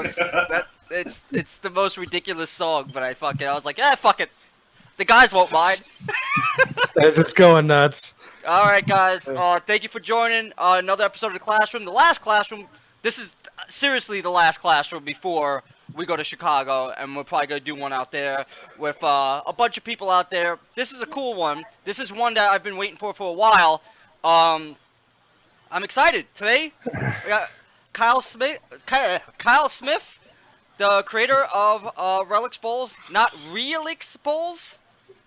folks. It's the most ridiculous song, but I was like, fuck it. The guys won't mind. It's going nuts. All right, guys. Thank you for joining another episode of the Classroom. The last Classroom. This is seriously the last Classroom before we go to Chicago, and we're probably gonna do one out there with a bunch of people out there. This is a cool one. This is one that I've been waiting for a while. I'm excited. Today, we got Kyle Smith, the creator of Relix Bowls, not Relix Bowls,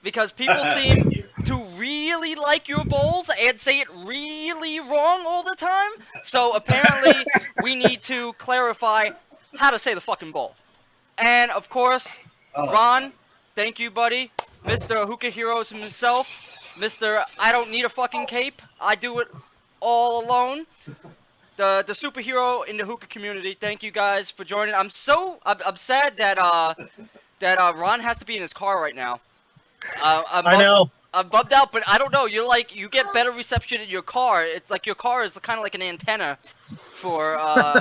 because people seem to really like your bowls and say it really wrong all the time. So apparently, we need to clarify how to say the fucking bowl. And of course, Ron, thank you, buddy. Mr. Hookah Heroes himself, Mr. I don't need a fucking cape. I do it all alone. The superhero in the hookah community. Thank you guys for joining. I'm sad that Ron has to be in his car right now. I know. I'm bummed out, but I don't know. You get better reception in your car. It's like your car is kind of like an antenna for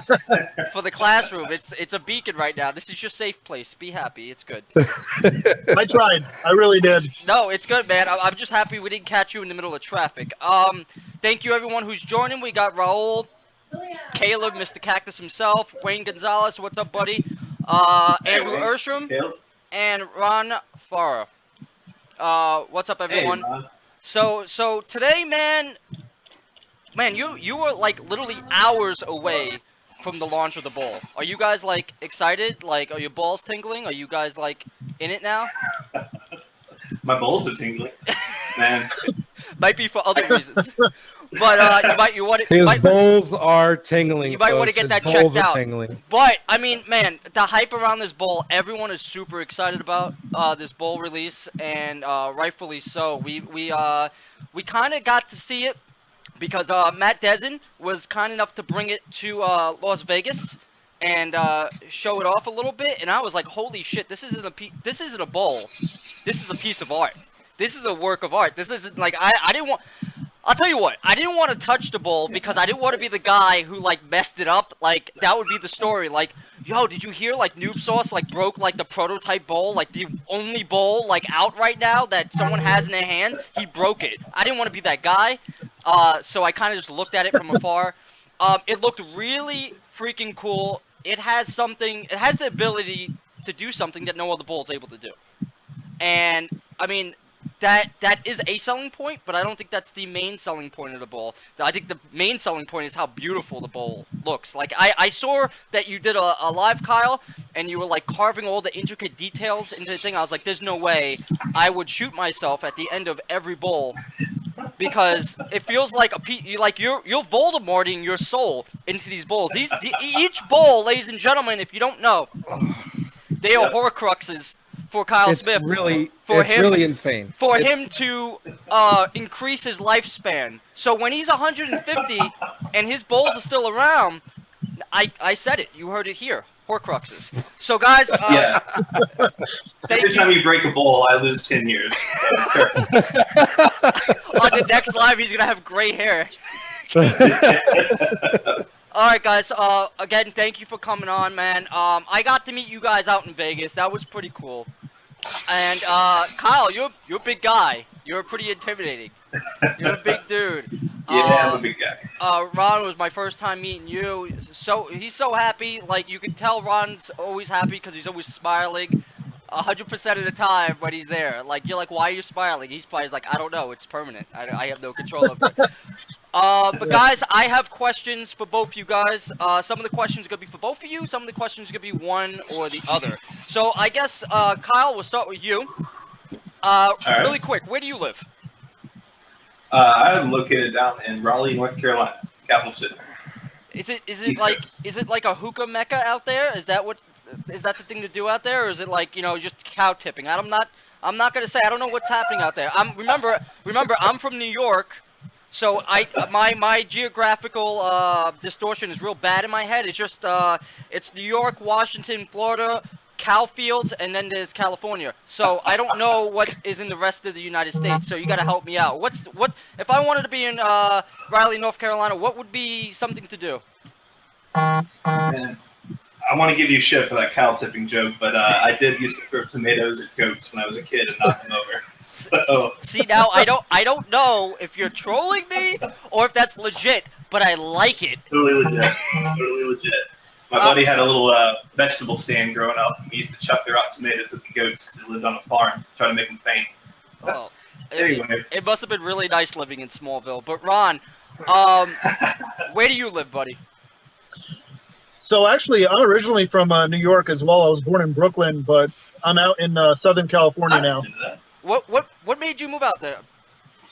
the Classroom. It's a beacon right now. This is your safe place. Be happy. It's good. I tried. I really did. No, it's good, man. I'm just happy we didn't catch you in the middle of traffic. Thank you everyone who's joining. We got Raul, Caleb, Mr. Cactus himself, Wayne Gonzalez. What's up, buddy? Andrew Ersham, and Ron Farah. What's up, everyone? Hey, so today, man, you were like literally hours away from the launch of the bowl. Are you guys like excited? Like, are your balls tingling? Are you guys like in it now? My balls are tingling, man. Might be for other reasons, but His bowls are tingling. You might want to get that checked out. Tingling. But I mean, man, the hype around this bowl, everyone is super excited about this bowl release, and rightfully so. We kind of got to see it because Matt Dezen was kind enough to bring it to Las Vegas and show it off a little bit, and I was like, holy shit, this isn't a bowl. This is a piece of art. This is a work of art. This isn't like I didn't want. I'll tell you what, I didn't want to touch the bowl because I didn't want to be the guy who like messed it up. Like that would be the story. Like, yo, did you hear like Noobsauce like broke like the prototype bowl, like the only bowl like out right now that someone has in their hand? He broke it. I didn't want to be that guy. So I kind of just looked at it from afar. It looked really freaking cool. It has something. It has the ability to do something that no other bowl is able to do. And I mean. That is a selling point, but I don't think that's the main selling point of the bowl. I think the main selling point is how beautiful the bowl looks. Like, I saw that you did a live, Kyle, and you were, like, carving all the intricate details into the thing. I was like, there's no way I would shoot myself at the end of every bowl because it feels like you're Voldemorting your soul into these bowls. Each bowl, ladies and gentlemen, if you don't know, they are Horcruxes. For Kyle Smith, really insane. For him to increase his lifespan. So when he's 150 and his bowls are still around, I said it. You heard it here. Horcruxes. So guys, every time you break a bowl, I lose 10 years. So on the next live, he's gonna have gray hair. Alright guys, again, thank you for coming on, man. I got to meet you guys out in Vegas. That was pretty cool. And, Kyle, you're a big guy. You're pretty intimidating. You're a big dude. Yeah, I'm a big guy. Ron was my first time meeting you. So he's so happy. Like, you can tell Ron's always happy because he's always smiling 100% of the time when he's there. Like, you're like, why are you smiling? He's probably like, I don't know. It's permanent. I have no control over it. But guys, I have questions for both you guys. Some of the questions are going to be for both of you. Some of the questions are going to be one or the other. So I guess, Kyle, we'll start with you. Right. Really quick, where do you live? I'm located down in Raleigh, North Carolina, capital city. Is it like a hookah mecca out there? Is that the thing to do out there, or is it like, you know, just cow tipping? I'm not gonna say I don't know what's happening out there. Remember, I'm from New York. So my geographical distortion is real bad in my head. It's just it's New York, Washington, Florida, cow fields, and then there's California. So I don't know what is in the rest of the United States. So you got to help me out. What if I wanted to be in Raleigh, North Carolina? What would be something to do? And I want to give you shit for that cow tipping joke, but I did used to throw tomatoes at goats when I was a kid and knock them over. So see, now I don't know if you're trolling me or if that's legit, but I like it. Totally legit. Totally legit. My buddy had a little vegetable stand growing up. We used to chuck the rotten tomatoes at the goats because they lived on a farm, try to make them faint. Oh, Anyway. it must have been really nice living in Smallville. But Ron, where do you live, buddy? So actually, I'm originally from New York as well. I was born in Brooklyn, but I'm out in Southern California now. What made you move out there?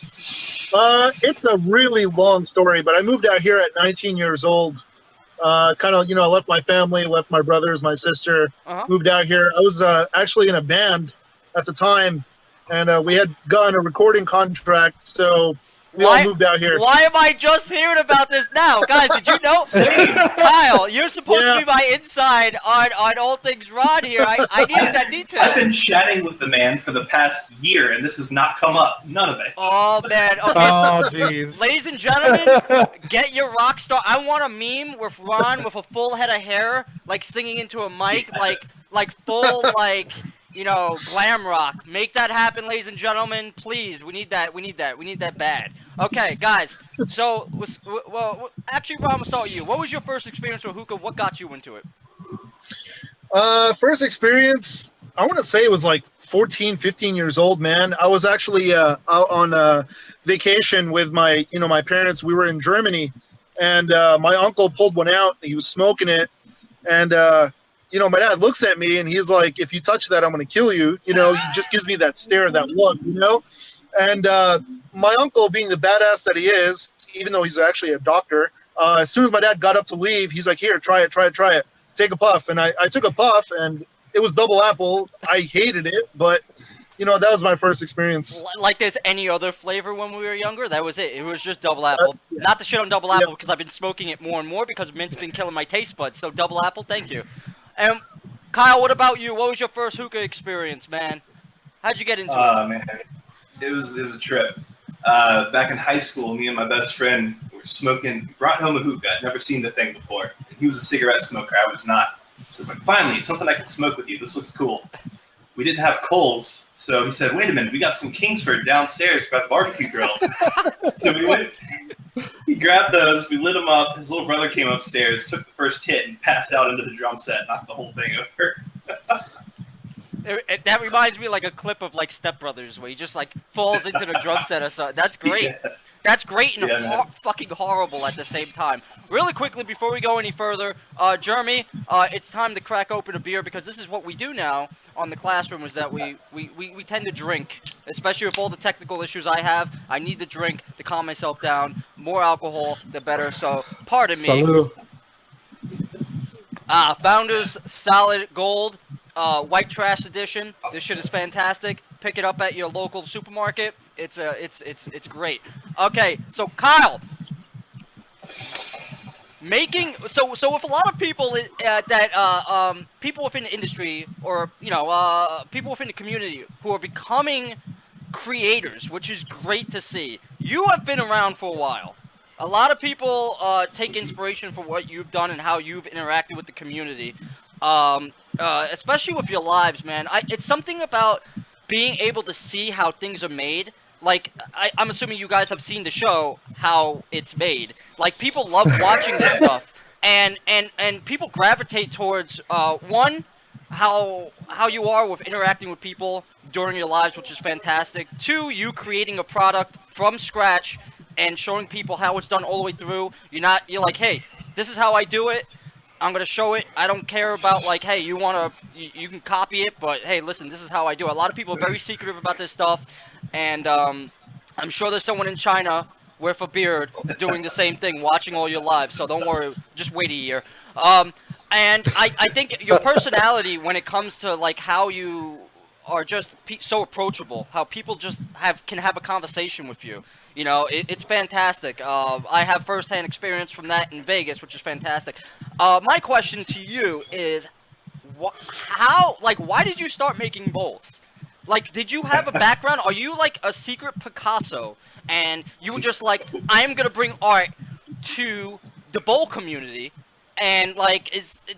It's a really long story, but I moved out here at 19 years old. Kind of, I left my family, left my brothers, my sister, moved out here. I was actually in a band at the time, and we had gotten a recording contract, so we all moved out here. Why am I just hearing about this now? Guys, did you know? Kyle, you're supposed to be my inside on all things Ron here. I needed that detail. I've been chatting with the man for the past year, and this has not come up. None of it. Oh, man. Okay. Oh, jeez. Ladies and gentlemen, get your rock star. I want a meme with Ron with a full head of hair, like singing into a mic, like full, glam rock. Make that happen, ladies and gentlemen. Please, we need that. We need that bad. Okay, guys. So, actually, Ron, we'll start with you. What was your first experience with hookah? What got you into it? First experience, I want to say it was like 14, 15 years old, man. I was actually out on vacation with my parents. We were in Germany, and my uncle pulled one out. He was smoking it, and my dad looks at me and he's like, if you touch that, I'm going to kill you. He just gives me that stare, that look, And my uncle, being the badass that he is, even though he's actually a doctor, as soon as my dad got up to leave, he's like, here, try it. Take a puff. And I took a puff, and it was double apple. I hated it, but, that was my first experience. Like there's any other flavor when we were younger? That was it. It was just double apple. Yeah. Not the shit on double apple because I've been smoking it more and more because mint's been killing my taste buds. So double apple, thank you. And Kyle, what about you? What was your first hookah experience, man? How'd you get into it? Man, it was a trip. Back in high school, me and my best friend were smoking. Brought home a hookah. I'd never seen the thing before. He was a cigarette smoker. I was not. So it's like, finally, something I can smoke with you. This looks cool. We didn't have coals, so he said, wait a minute, we got some Kingsford downstairs by the barbecue grill. So we went. He grabbed those, we lit them up, his little brother came upstairs, took the first hit, and passed out into the drum set, knocked the whole thing over. That reminds me like a clip of like Step Brothers where he just like falls into the drum set or something. That's great. Yeah. That's great and fucking horrible at the same time. Really quickly before we go any further, Jeremy, it's time to crack open a beer because this is what we do now on the classroom is that we tend to drink, especially with all the technical issues I have. I need to drink to calm myself down. More alcohol, the better. So pardon me. Salud. Founders Solid Gold. White Trash Edition. This shit is fantastic. Pick it up at your local supermarket. It's great. Okay, so Kyle, so with a lot of people people within the industry or people within the community who are becoming creators, which is great to see. You have been around for a while. A lot of people take inspiration from what you've done and how you've interacted with the community. Especially with your lives, man. It's something about being able to see how things are made. Like, I'm assuming you guys have seen the show, how it's made. Like, people love watching this stuff. And people gravitate towards, one, how you are with interacting with people during your lives, which is fantastic. Two, you creating a product from scratch and showing people how it's done all the way through. You're like, hey, this is how I do it. I'm gonna show it. I don't care about like, hey, you can copy it, but hey, listen, this is how I do it. A lot of people are very secretive about this stuff, and I'm sure there's someone in China with a beard doing the same thing, watching all your lives. So don't worry, just wait a year. And I think your personality, when it comes to like how you are just so approachable, how people just can have a conversation with you. It's fantastic. I have firsthand experience from that in Vegas, which is fantastic. My question to you is, why did you start making bowls? Like, did you have a background? Are you like a secret Picasso, and you were just like, I am gonna bring art to the bowl community, And like,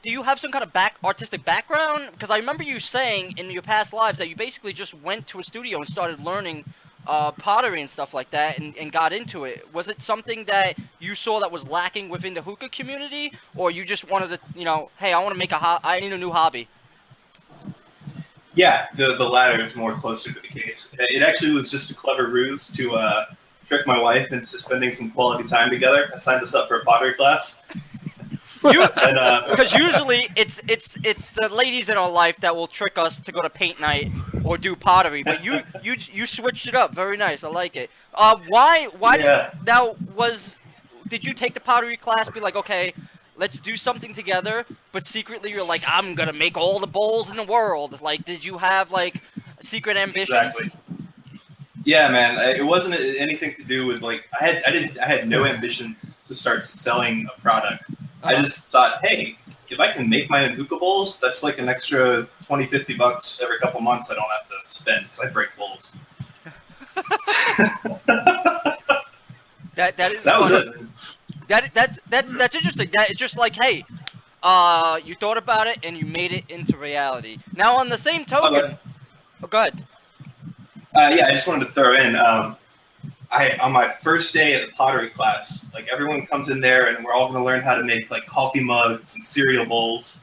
do you have some kind of artistic background? Because I remember you saying in your past lives that you basically just went to a studio and started learning pottery and stuff like that, and got into it. Was it something that you saw that was lacking within the hookah community, or you just wanted to, you know, hey, I want to make I need a new hobby? Yeah, the latter is more closer to the case. It actually was just a clever ruse to trick my wife into spending some quality time together. I signed us up for a pottery class. Because usually it's the ladies in our life that will trick us to go to paint night or do pottery, but you switched it up. Very nice. I like it. Why did you take the pottery class? Be like, okay, let's do something together, but secretly you're like, I'm gonna make all the bowls in the world. Like, did you have like secret ambitions? Exactly. Yeah, man. It wasn't anything to do with like I had no ambitions to start selling a product. I just thought, hey, if I can make my own hookah bowls, that's like an extra $20-$50 every couple months I don't have to spend because I break bowls. That is that was it. That's interesting. That it's just like, hey, you thought about it and you made it into reality. Now, on the same token, go ahead. Yeah, I just wanted to throw in. On my first day at the pottery class, like everyone comes in there and we're all going to learn how to make like coffee mugs and cereal bowls.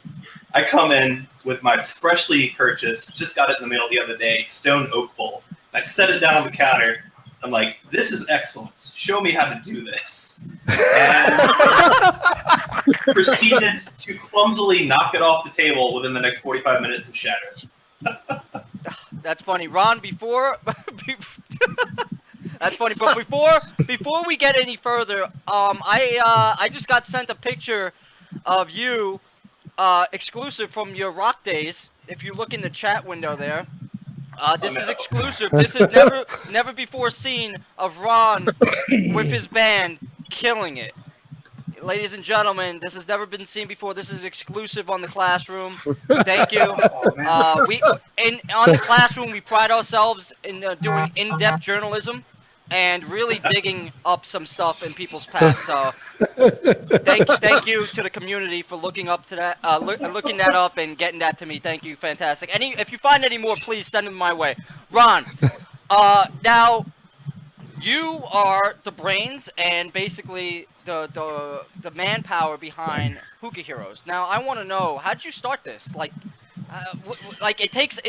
I come in with my freshly purchased, just got it in the mail the other day, stone oak bowl. I set it down on the counter. I'm like, this is excellent. Show me how to do this. And proceeded to clumsily knock it off the table within the next 45 minutes and shatter it. That's funny. Ron, that's funny, but before we get any further, I just got sent a picture of you, exclusive from your rock days. If you look in the chat window there, this is exclusive. This is never before seen of Ron with his band killing it. Ladies and gentlemen, this has never been seen before. This is exclusive on the Classroom. Thank you. On the Classroom, we pride ourselves in doing in-depth journalism and really digging up some stuff in people's past. So, thank you to the community for looking up to that, looking that up and getting that to me. Thank you, fantastic. If you find any more, please send them my way. Ron, now you are the brains and basically the manpower behind Hookah Heroes. Now, I want to know, how did you start this? Like it takes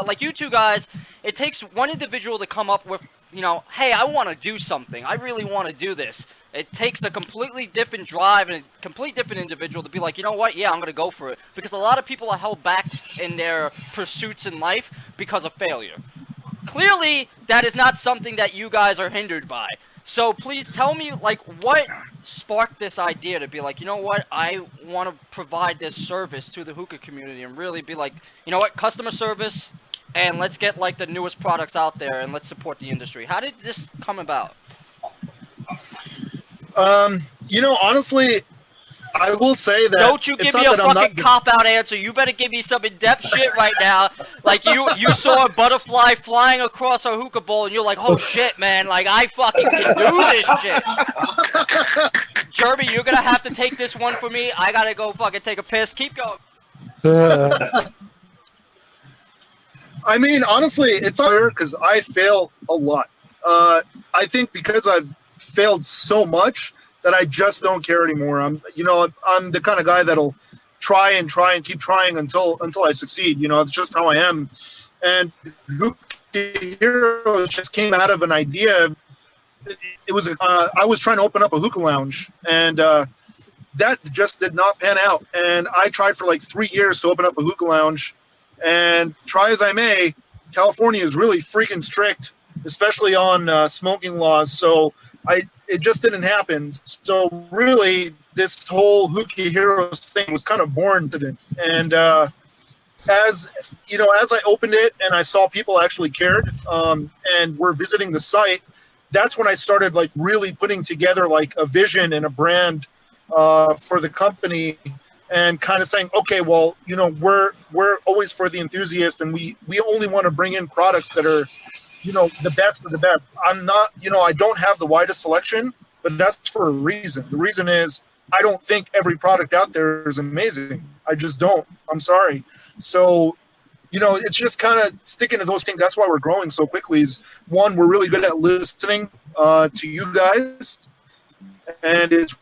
like you two guys, it takes one individual to come up with, you know, hey, I want to do something. I really want to do this. It takes a completely different drive and a complete different individual to be like, you know what, yeah, I'm going to go for it. Because a lot of people are held back in their pursuits in life because of failure. Clearly, that is not something that you guys are hindered by. So please tell me, like, what sparked this idea to be like, you know what, I want to provide this service to the hookah community and really be like, you know what, customer service, and let's get, like, the newest products out there and let's support the industry. How did this come about? You know, honestly, I will say that. Don't you give me a fucking cop-out answer. You better give me some in-depth shit right now. Like, you saw a butterfly flying across a hookah bowl, and you're like, oh shit, man, like, I fucking can do this shit. Jeremy, you're gonna have to take this one for me. I gotta go fucking take a piss. Keep going. I mean, honestly, it's hard because I fail a lot. I think because I've failed so much that I just don't care anymore. I'm the kind of guy that'll try and keep trying until I succeed. You know, it's just how I am. And Hookah Heroes just came out of an idea. It was I was trying to open up a hookah lounge, and that just did not pan out. And I tried for like 3 years to open up a hookah lounge, and try as I may, California is really freaking strict, especially on smoking laws. So it just didn't happen. So really, this whole Hookah Heroes thing was kind of born to it. And as you know, as I opened it and I saw people actually cared and were visiting the site, that's when I started like really putting together like a vision and a brand for the company, and kind of saying, okay, well, you know, we're always for the enthusiast, and we only want to bring in products that are, you know, the best of the best. I'm not, you know, I don't have the widest selection, but that's for a reason. The reason is I don't think every product out there is amazing. I just don't. I'm sorry. So, it's just kind of sticking to those things. That's why we're growing so quickly. Is one, we're really good at listening to you guys, and it's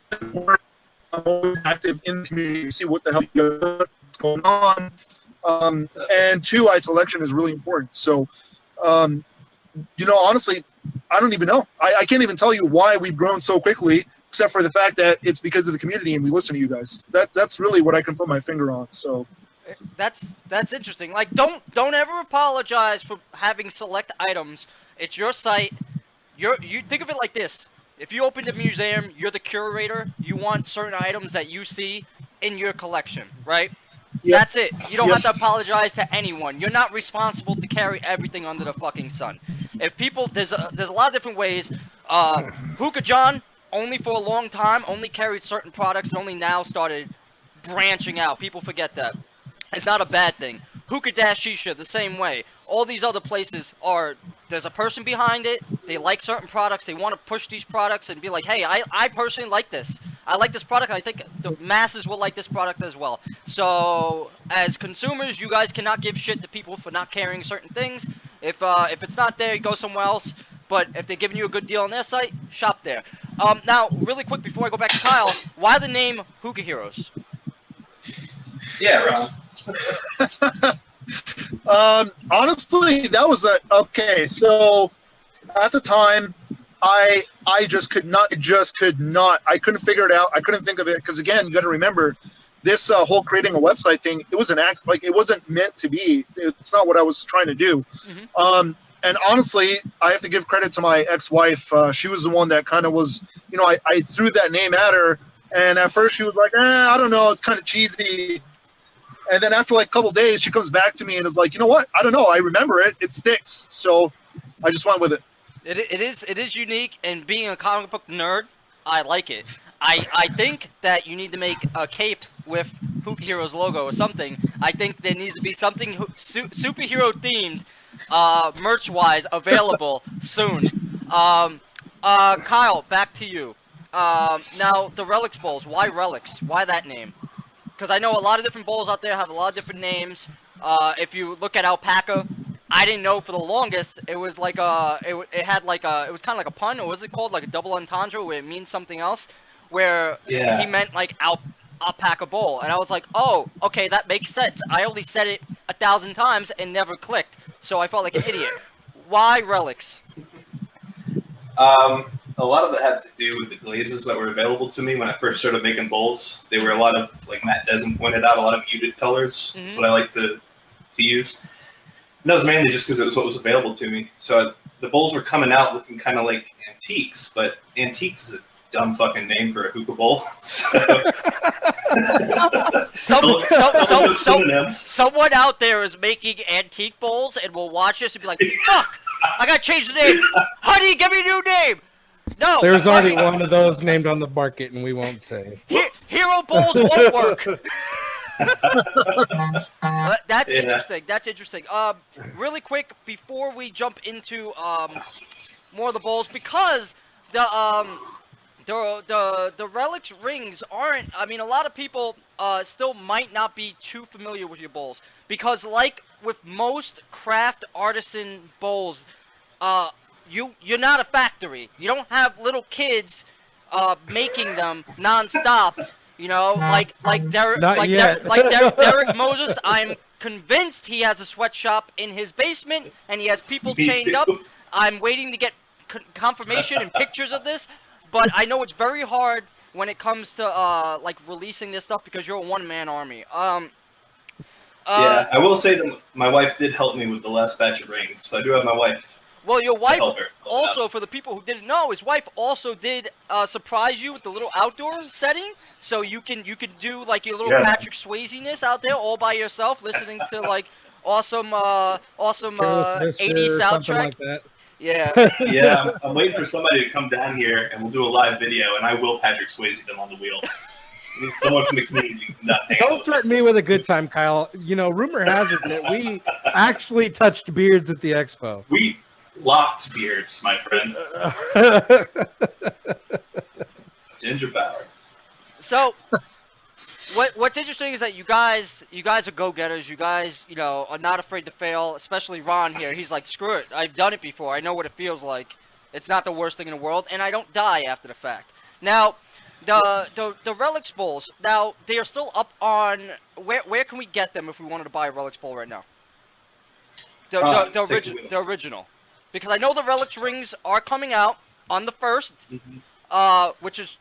I'm always active in the community to see what the hell what's going on. And two, selection is really important. So, honestly, I don't even know. I can't even tell you why we've grown so quickly, except for the fact that it's because of the community and we listen to you guys. That's really what I can put my finger on. So that's interesting. Like, don't ever apologize for having select items. It's your site. You think of it like this. If you opened a museum, you're the curator. You want certain items that you see in your collection, right? Yep. That's it. You don't have to apologize to anyone. You're not responsible to carry everything under the fucking sun. If people, there's a lot of different ways. Hookah John, only for a long time, only carried certain products, and only now started branching out. People forget that. It's not a bad thing. Hookah-shisha, the same way. All these other places there's a person behind it. They like certain products. They want to push these products and be like, hey, I personally like this. I like this product. I think the masses will like this product as well. So, as consumers, you guys cannot give shit to people for not carrying certain things. If it's not there, go somewhere else. But if they're giving you a good deal on their site, shop there. Now, really quick before I go back to Kyle, why the name Hookah Heroes? Yeah, Rob. Honestly, that was okay. So at the time, I just could not. I couldn't figure it out. I couldn't think of it because, again, you got to remember this whole creating a website thing. It was an act. Like, it wasn't meant to be. It's not what I was trying to do. Mm-hmm. And honestly, I have to give credit to my ex-wife. She was the one that kind of was, I threw that name at her, and at first she was like, I don't know, it's kind of cheesy. And then after like a couple of days, she comes back to me and is like, you know what? I don't know. I remember it. It sticks. So I just went with it. It is unique, and being a comic book nerd, I like it. I think that you need to make a cape with Hookah Heroes logo or something. I think there needs to be something superhero themed, merch-wise, available soon. Kyle, back to you. Now, the Relix Bowls. Why Relix? Why that name? Because I know a lot of different bowls out there have a lot of different names. If you look at Alpaca, I didn't know for the longest. It was like it was kind of like a pun, or was it called like a double entendre where it means something else? Where he meant like alpaca bowl, and I was like, oh, okay, that makes sense. I only said it 1,000 times and never clicked, so I felt like an idiot. Why Relix? A lot of it had to do with the glazes that were available to me when I first started making bowls. They were a lot of, like Matt Desmond pointed out, a lot of muted colors. Mm-hmm. That's what I like to use. And that was mainly just because it was what was available to me. So the bowls were coming out looking kind of like antiques, but antiques is a dumb fucking name for a hookah bowl. Someone out there is making antique bowls and will watch this and be like, fuck, I gotta change the name. Honey, give me a new name. No, there's already one of those named on the market, and we won't say. Hero bowls won't work. That's interesting. That's interesting. Really quick before we jump into more of the bowls, because the Relix rings aren't. I mean, a lot of people still might not be too familiar with your bowls, because like with most craft artisan bowls, you're not a factory. You don't have little kids making them nonstop. Like Derek Moses. I'm convinced he has a sweatshop in his basement and he has people chained up. I'm waiting to get confirmation and pictures of this, but I know it's very hard when it comes to like releasing this stuff because you're a one-man army. Yeah, I will say that my wife did help me with the last batch of rings, so I do have my wife. Well, your wife also, for the people who didn't know, his wife also did surprise you with the little outdoor setting, so you can do like your little Patrick Swayze-ness out there all by yourself, listening to like awesome 80s soundtrack. Like that. Yeah. Yeah, I'm waiting for somebody to come down here and we'll do a live video, and I will Patrick Swayze them on the wheel. I need someone from the community who can Don't threaten me with a good time, Kyle. Rumor has it that we actually touched beards at the expo. We locked beards, my friend. Ginger Bauer. So what's interesting is that you guys are go-getters. You guys, are not afraid to fail. Especially Ron here. He's like, screw it. I've done it before. I know what it feels like. It's not the worst thing in the world, and I don't die after the fact. Now, the Relix bowls. Now they are still up on. Where can we get them if we wanted to buy a Relix bowl right now? The original, because I know the Relix rings are coming out on the 1st, which is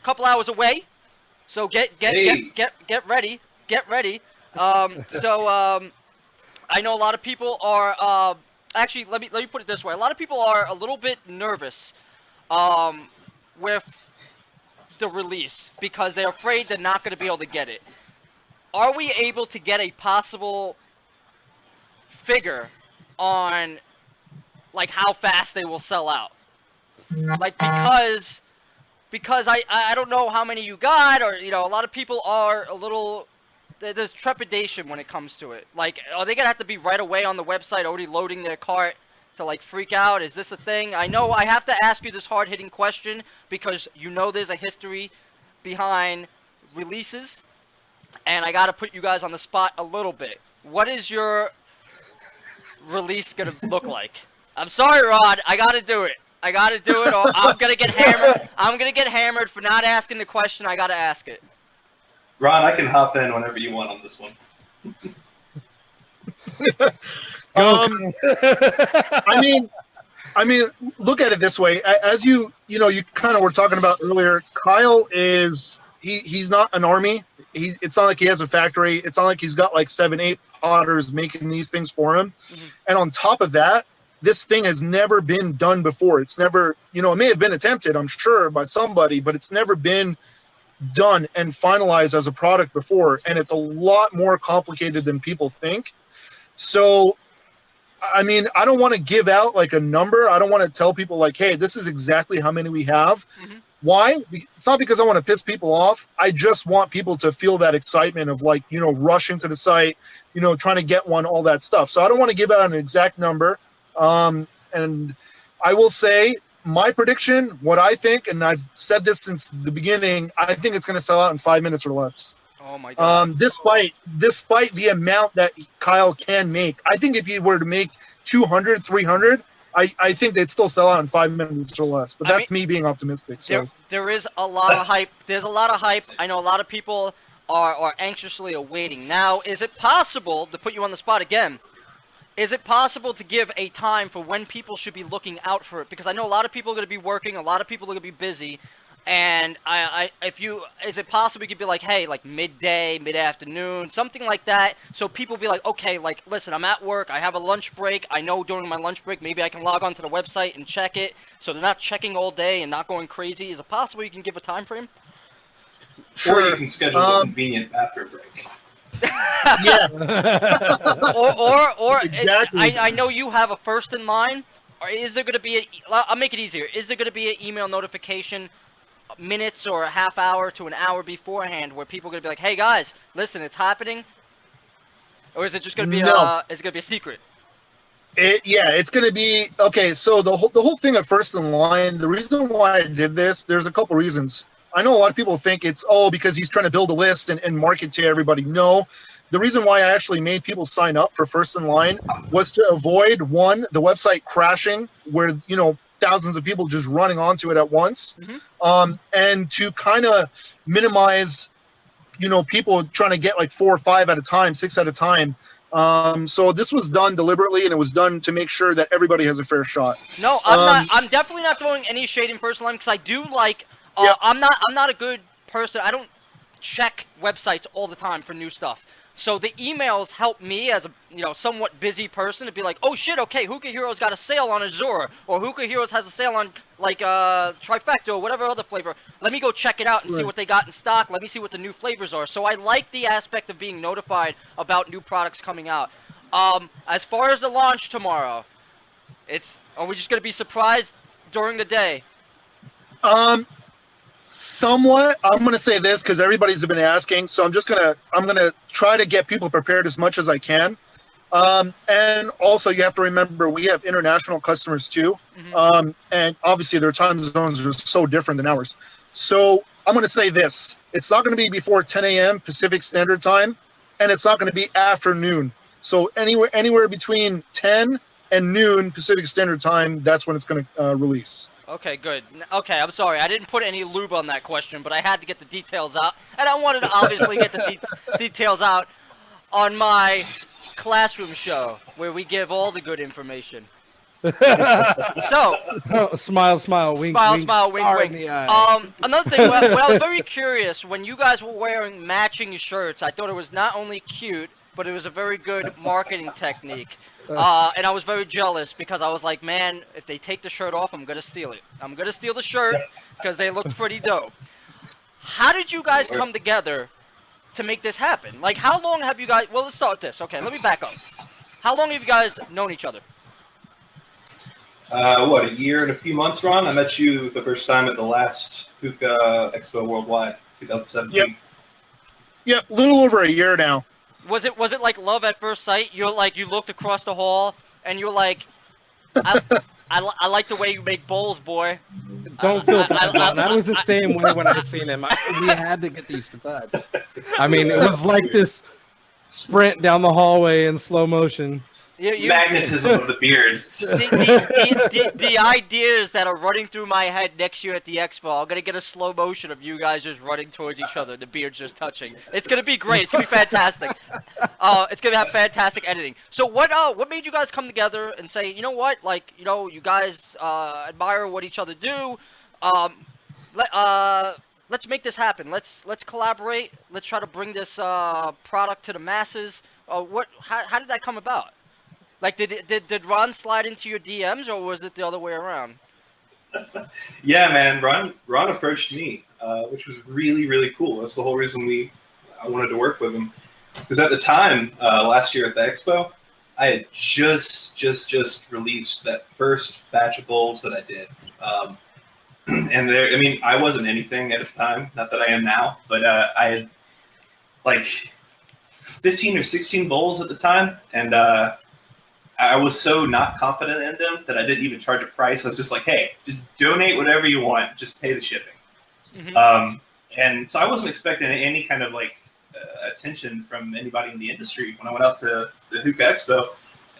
a couple hours away. So get ready. I know a lot of people are actually let me put it this way. A lot of people are a little bit nervous with the release because they're afraid they're not going to be able to get it. Are we able to get a possible figure on like how fast they will sell out? Like because I don't know how many you got, or a lot of people are a little, there's trepidation when it comes to it. Like, are they gonna have to be right away on the website already loading their cart to like freak out? Is this a thing? I know I have to ask you this hard-hitting question because there's a history behind releases, and I gotta put you guys on the spot a little bit. What is your release gonna look like? I'm sorry, Rod, I gotta do it. Or I'm gonna get hammered. I'm gonna get hammered for not asking the question. I gotta ask it. Ron, I can hop in whenever you want on this one. I mean, look at it this way. As you kind of were talking about earlier, Kyle is he's not an army. It's not like he has a factory. It's not like he's got like 7-8 potters making these things for him. Mm-hmm. And on top of that, this thing has never been done before. It's never, it may have been attempted, I'm sure, by somebody, but it's never been done and finalized as a product before. And it's a lot more complicated than people think. So, I mean, I don't want to give out like a number. I don't want to tell people like, hey, this is exactly how many we have. Mm-hmm. Why? It's not because I want to piss people off. I just want people to feel that excitement of like, rushing to the site, trying to get one, all that stuff. So I don't want to give out an exact number. And I will say my prediction, what I think, and I've said this since the beginning, I think it's going to sell out in 5 minutes or less. Oh my God. Despite the amount that Kyle can make, I think if he were to make 200, 300, I think they'd still sell out in 5 minutes or less. But that's me being optimistic. So there is a lot of hype. There's a lot of hype. I know a lot of people are anxiously awaiting. Now, is it possible, to put you on the spot again, is it possible to give a time for when people should be looking out for it? Because I know a lot of people are going to be working, a lot of people are going to be busy, and is it possible you could be like, hey, like midday, mid-afternoon, something like that, so people be like, okay, like, listen, I'm at work, I have a lunch break, I know during my lunch break maybe I can log onto the website and check it, so they're not checking all day and not going crazy. Is it possible you can give a time frame? Sure. Or you can schedule a convenient bathroom break. Yeah. or exactly. I know you have a first in line. Or is there going to be I'll make it easier. Is there going to be an email notification minutes or a half hour to an hour beforehand where people are going to be like, hey guys, listen, it's happening? Or is it just going to be is it going to be a secret? It's going to be okay. So the whole thing of first in line, the reason why I did this, there's a couple reasons. I know a lot of people think it's, because he's trying to build a list and market to everybody. No, the reason why I actually made people sign up for first in line was to avoid, one, the website crashing where, thousands of people just running onto it at once. Mm-hmm. And to kind of minimize, people trying to get like 4 or 5 at a time, 6 at a time. So this was done deliberately, and it was done to make sure that everybody has a fair shot. No, I'm definitely not throwing any shade in first in line because I do like, I'm not a good person. I don't check websites all the time for new stuff. So the emails help me as a somewhat busy person to be like, oh shit, okay, Hookah Heroes got a sale on Azure, or Hookah Heroes has a sale on like Trifecta or whatever other flavor. Let me go check it out and see what they got in stock. Let me see what the new flavors are. So I like the aspect of being notified about new products coming out. As far as the launch tomorrow, are we just gonna be surprised during the day? Somewhat. I'm going to say this because everybody's been asking, so I'm going to try to get people prepared as much as I can. And also you have to remember we have international customers too. Mm-hmm. And obviously their time zones are so different than ours. So I'm going to say this. It's not going to be before 10 a.m. Pacific Standard Time, and it's not going to be afternoon. So anywhere between 10 and noon Pacific Standard Time, that's when it's going to release. Okay, good. Okay, I'm sorry. I didn't put any lube on that question, but I had to get the details out. And I wanted to obviously get the details out on my classroom show, where we give all the good information. So, smile, wink, smile, wink, star in wink. the eye. Another thing, when I was very curious, when you guys were wearing matching shirts, I thought it was not only cute, but it was a very good marketing technique. And I was very jealous because I was like, man, if they take the shirt off, I'm going to steal it. I'm going to steal the shirt because they looked pretty dope. How did you guys come together to make this happen? Like, how long have you guys... Well, let's start with this. Okay, let me back up. How long have you guys known each other? A year and a few months, Ron? I met you the first time at the last Hookah Expo Worldwide, 2017. Yep, a little over a year now. Was it like love at first sight? You looked across the hall and you were like, I like the way you make bowls, boy. Don't feel bad. I was the same way when I seen him. We had to get these to touch. I mean, it was like this sprint down the hallway in slow motion. Magnetism of the beards. The ideas that are running through my head next year at the expo, I'm gonna get a slow motion of you guys just running towards each other, the beards just touching. It's gonna be great. It's gonna be fantastic. It's gonna have fantastic editing. So what made you guys come together and say, you know what, like, you know, you guys admire what each other do. Let's make this happen. Let's collaborate. Let's try to bring this product to the masses. How did that come about? Like, did Ron slide into your DMs, or was it the other way around? Yeah, man. Ron approached me, which was really, really cool. That's the whole reason I wanted to work with him. Because at the time, last year at the expo, I had just released that first batch of bowls that I did. And I wasn't anything at the time, not that I am now, but I had like 15 or 16 bowls at the time, and I was so not confident in them that I didn't even charge a price. I was just like, hey, just donate whatever you want, just pay the shipping. Mm-hmm. And so I wasn't expecting any kind of like attention from anybody in the industry when I went out to the Hookah Expo.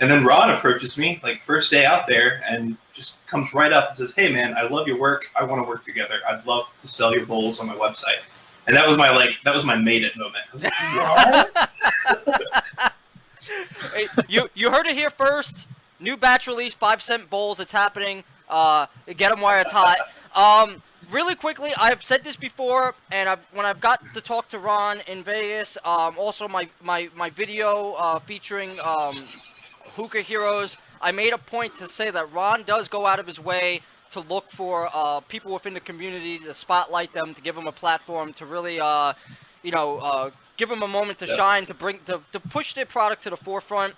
And then Ron approaches me like first day out there and just comes right up and says, hey man, I love your work. I want to work together. I'd love to sell your bowls on my website. And that was my made it moment. I was like, what? Hey, you heard it here first. New batch release, 5-cent bowls. It's happening. Get them while it's hot. Really quickly, I've said this before, and when I've got to talk to Ron in Vegas, also my video featuring Hookah Heroes, I made a point to say that Ron does go out of his way to look for people within the community, to spotlight them, to give them a platform, to really, give them a moment to shine, to push their product to the forefront.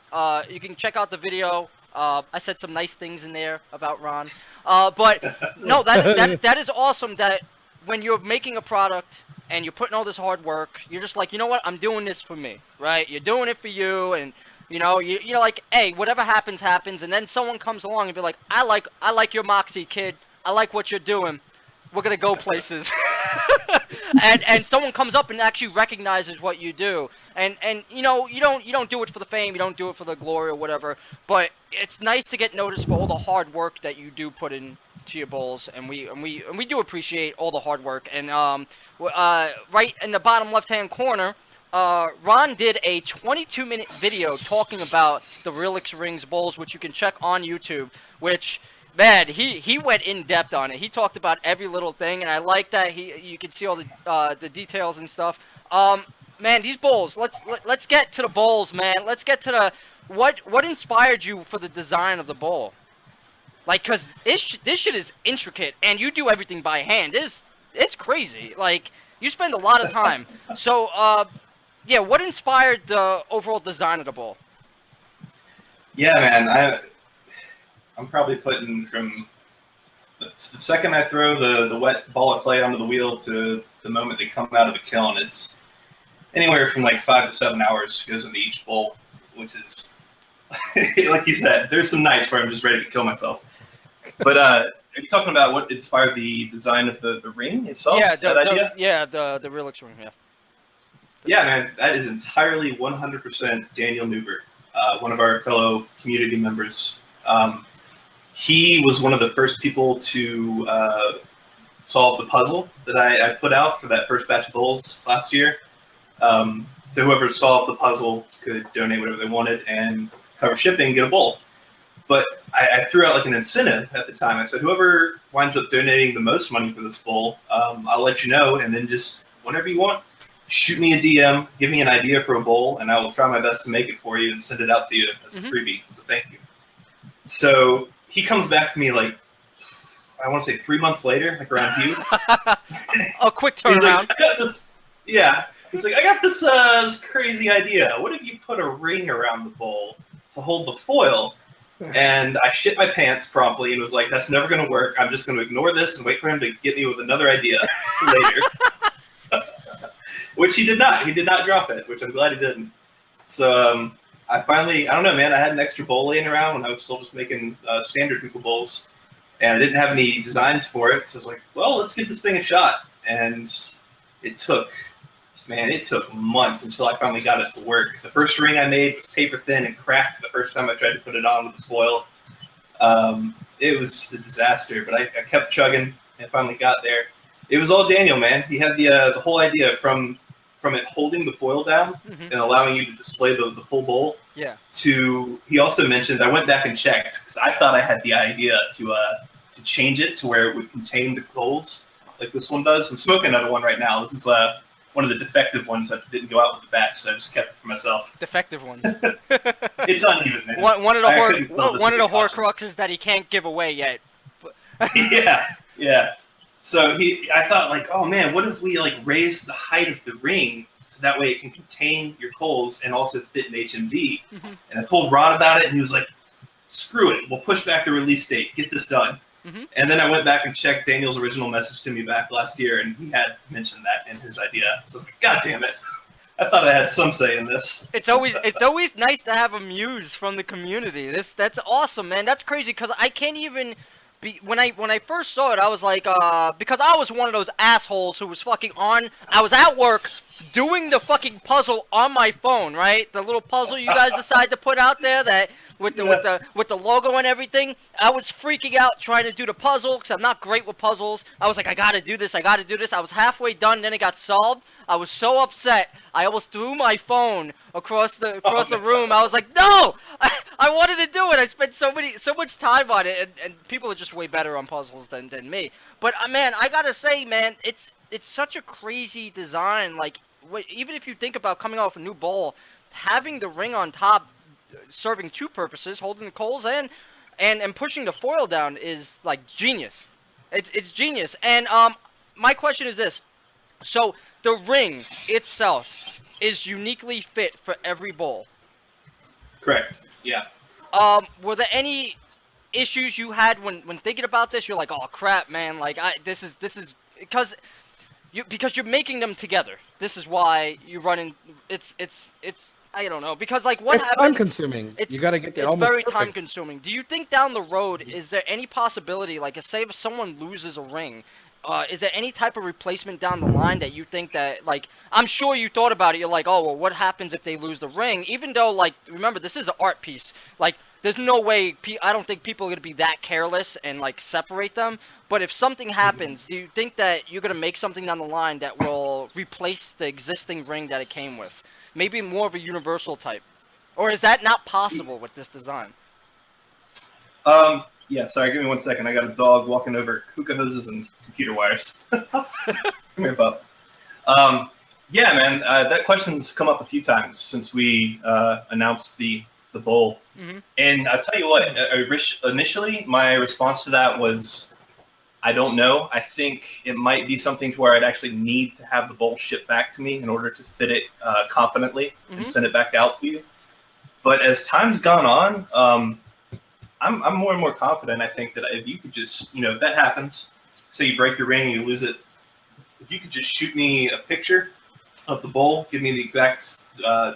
You can check out the video. I said some nice things in there about Ron. But no, that is awesome that when you're making a product and you're putting all this hard work, you're just like, you know what, I'm doing this for me, right? You're doing it for you, and you're like, hey, whatever happens, happens. And then someone comes along and be like, I like your moxie, kid. I like what you're doing. We're gonna go places. and someone comes up and actually recognizes what you do. And you don't do it for the fame, you don't do it for the glory or whatever. But it's nice to get noticed for all the hard work that you do put into your bowls, and we do appreciate all the hard work. And right in the bottom left-hand corner, Ron did a 22-minute video talking about the Relix Rings bowls, which you can check on YouTube, which, man, he went in depth on it. He talked about every little thing, and I like that you can see all the details and stuff. Man, these bowls. Let's get to the bowls, man. Let's get to the what inspired you for the design of the bowl. Like, cause this shit is intricate, and you do everything by hand. It's crazy. Like, you spend a lot of time. So, yeah, what inspired the overall design of the bowl? Yeah, man, I'm probably putting from the second I throw the wet ball of clay onto the wheel to the moment they come out of the kiln, it's anywhere from like 5 to 7 hours goes into each bowl, which is, like you said, there's some nights where I'm just ready to kill myself. But Are you talking about what inspired the design of the ring itself? Yeah, that idea? The Relix ring. Yeah. Yeah, man, that is entirely 100% Daniel Newbert, one of our fellow community members. He was one of the first people to solve the puzzle that I put out for that first batch of bowls last year. So whoever solved the puzzle could donate whatever they wanted and cover shipping, get a bowl. But I threw out like an incentive at the time. I said, whoever winds up donating the most money for this bowl, I'll let you know, and then just whenever you want, shoot me a DM, give me an idea for a bowl, and I will try my best to make it for you and send it out to you as a freebie, as a thank you. So he comes back to me like, I want to say 3 months later, like around you. A quick turnaround. Like, I got this. Yeah. He's like, I got this crazy idea. What if you put a ring around the bowl to hold the foil? And I shit my pants promptly and was like, that's never going to work. I'm just going to ignore this and wait for him to get me with another idea later. Which he did not. He did not drop it, which I'm glad he didn't. So I finally, I don't know, man, I had an extra bowl laying around when I was still just making standard hookah bowls. And I didn't have any designs for it. So I was like, well, let's give this thing a shot. And it took months until I finally got it to work. The first ring I made was paper thin and cracked the first time I tried to put it on with the foil. It was just a disaster, but I kept chugging and finally got there. It was all Daniel, man. He had the whole idea from it holding the foil down and allowing you to display the full bowl. Yeah. To he also mentioned, I went back and checked because I thought I had the idea to change it to where it would contain the coals like this one does. I'm smoking another one right now. This is one of the defective ones that didn't go out with the batch, so I just kept it for myself. Defective ones. It's uneven, man. One of the Horcruxes that he can't give away yet. Yeah. So I thought like, oh man, what if we like raise the height of the ring so that way it can contain your coals and also fit an HMD? And I told Rod about it, and he was like, screw it, we'll push back the release date, get this done. And then I went back and checked Daniel's original message to me back last year, and he had mentioned that in his idea. So I was like, God damn it. I thought I had some say in this. It's always nice to have a muse from the community. That's awesome, man. That's crazy because I can't even when I first saw it, I was like, because I was one of those assholes who was fucking on. I was at work doing the fucking puzzle on my phone, right? The little puzzle you guys decided to put out there that with the logo and everything. I was freaking out trying to do the puzzle because I'm not great with puzzles. I was like, I gotta do this. I was halfway done, then it got solved. I was so upset. I almost threw my phone across the room. I was like, no! I wanted to do it. I spent so much time on it, and people are just way better on puzzles than me. But man, I gotta say, man, it's such a crazy design. Like, even if you think about coming off a new bowl, having the ring on top, serving two purposes, holding the coals and pushing the foil down is like genius. It's genius. And my question is this: so the ring itself is uniquely fit for every bowl. Correct. Yeah. Were there any issues you had when thinking about this? You're like, oh crap, man! Like this is because you're making them together. This is why you run in. It's I don't know, because like what happens? It's time consuming. You got to get it's very time consuming. Do you think down the road is there any possibility, like, say if someone loses a ring, is there any type of replacement down the line that you think that, like, I'm sure you thought about it. You're like, oh well, what happens if they lose the ring? Even though, like, remember this is an art piece. Like, there's no way. I don't think people are gonna be that careless and like separate them. But if something happens, do you think that you're gonna make something down the line that will replace the existing ring that it came with? Maybe more of a universal type, or is that not possible with this design? Yeah, sorry, give me 1 second. I got a dog walking over hookah hoses and computer wires. Come here, bub. Yeah, man, that question's come up a few times since we announced the bowl. And I'll tell you what, initially my response to that was, I don't know. I think it might be something to where I'd actually need to have the bowl shipped back to me in order to fit it confidently and send it back out to you. But as time's gone on, I'm more and more confident. I think that if you could just, if that happens, say you break your ring and you lose it, if you could just shoot me a picture of the bowl, give me the exact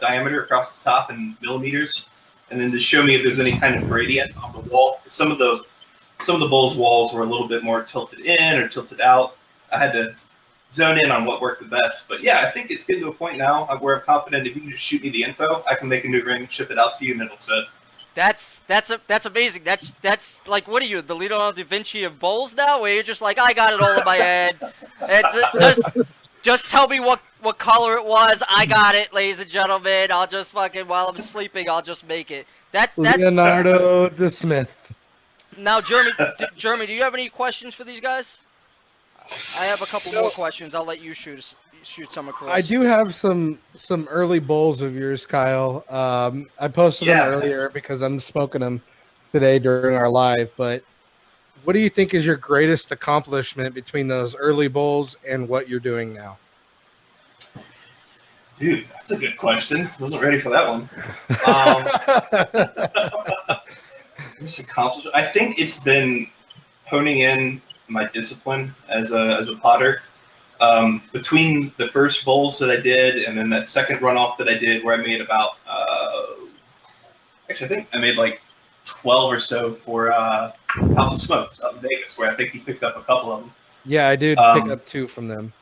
diameter across the top in millimeters, and then just show me if there's any kind of gradient on the wall. Some of the some of the bowl's walls were a little bit more tilted in or tilted out. I had to zone in on what worked the best. But yeah, I think it's getting to a point now where I'm confident if you can just shoot me the info, I can make a new ring, ship it out to you, and it'll fit. That's amazing. That's like, what are you, the Leonardo da Vinci of bowls now, where you're just like, I got it all in my head. Just tell me what color it was. I got it, ladies and gentlemen. I'll just fucking, while I'm sleeping, I'll just make it. That's Leonardo da Smith. Now, Jeremy, do you have any questions for these guys? I have a couple more questions. I'll let you shoot some across. I do have some early bowls of yours, Kyle. I posted them earlier because I'm smoking them today during our live. But what do you think is your greatest accomplishment between those early bowls and what you're doing now? Dude, that's a good question. Wasn't ready for that one. I think it's been honing in my discipline as a potter. Between the first bowls that I did and then that second runoff that I did, where I made about actually I think I made like 12 or so for House of Smokes out in Vegas, where I think he picked up a couple of them. Yeah, I did pick up 2 from them.